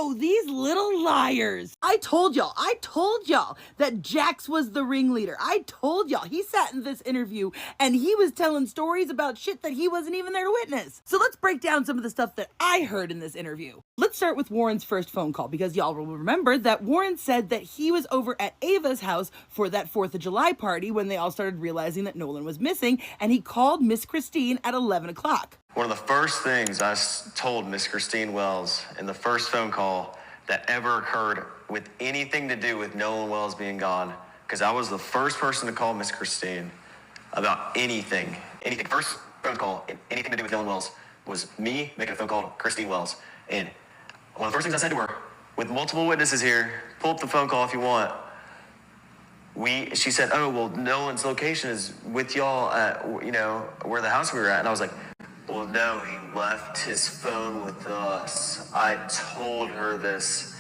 Oh, these little liars. I told y'all that Jax was the ringleader. I told y'all. He sat in this interview and he was telling stories about shit that he wasn't even there to witness. So let's break down some of the stuff that I heard in this interview. Let's start with Warren's first phone call, because y'all will remember that Warren said that he was over at Ava's house for that 4th of July party when they all started realizing that Nolan was missing, and he called Miss Christine at 11 o'clock. One of the first things I told Miss Christine Wells in the first phone call that ever occurred with anything to do with Nolan Wells being gone, because I was the first person to call Miss Christine about anything. First phone call, anything to do with Nolan Wells, was me making a phone call to Christine Wells. And one of the first things I said to her, with multiple witnesses here, pull up the phone call if you want. She said, oh, well, Nolan's location is with y'all at, where the house we were at. And I was like, well, no, he left his phone with us. I told her this.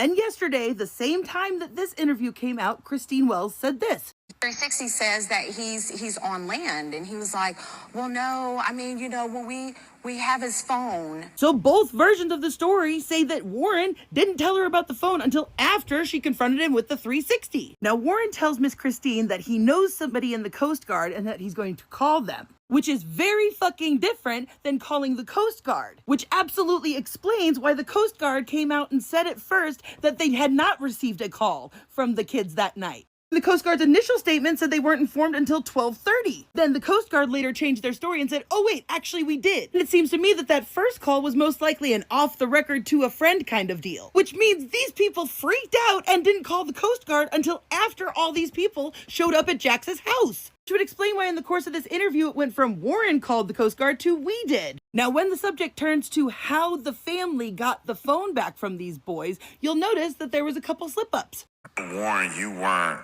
And yesterday, the same time that this interview came out, Christine Wells said this. 360 says that he's on land, and he was like, well, no, I mean, when we have his phone. So both versions of the story say that Warren didn't tell her about the phone until after she confronted him with the 360. Now, Warren tells Miss Christine that he knows somebody in the Coast Guard and that he's going to call them, which is very fucking different than calling the Coast Guard, which absolutely explains why the Coast Guard came out and said at first that they had not received a call from the kids that night. The Coast Guard's initial statement said they weren't informed until 12:30. Then the Coast Guard later changed their story and said, oh wait, actually we did. And it seems to me that that first call was most likely an off-the-record to a friend kind of deal, which means these people freaked out and didn't call the Coast Guard until after all these people showed up at Jax's house. Which would explain why in the course of this interview it went from Warren called the Coast Guard to we did. Now, when the subject turns to how the family got the phone back from these boys, you'll notice that there was a couple slip-ups. Warren, you weren't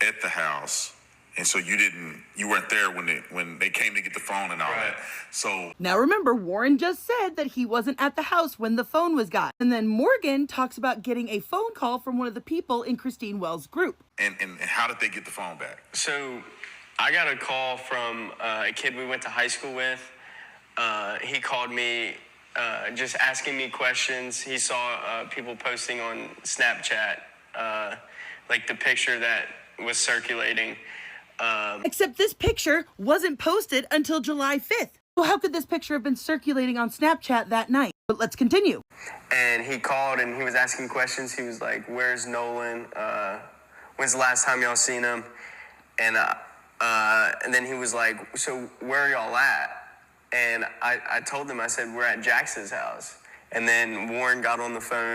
at the house, and so you weren't there when they came to get the phone and all that. So now remember, Warren just said that he wasn't at the house when the phone was got. And then Morgan talks about getting a phone call from one of the people in Christine Wells' group. And how did they get the phone back? So I got a call from a kid we went to high school with. He called me just asking me questions. He saw people posting on Snapchat, like the picture that was circulating. Except this picture wasn't posted until July 5th. So how could this picture have been circulating on Snapchat that night? But let's continue. And he called and he was asking questions. He was like, where's Nolan? When's the last time y'all seen him? And then he was like, so where are y'all at? And I told him, I said, we're at Jax's house. And then Warren got on the phone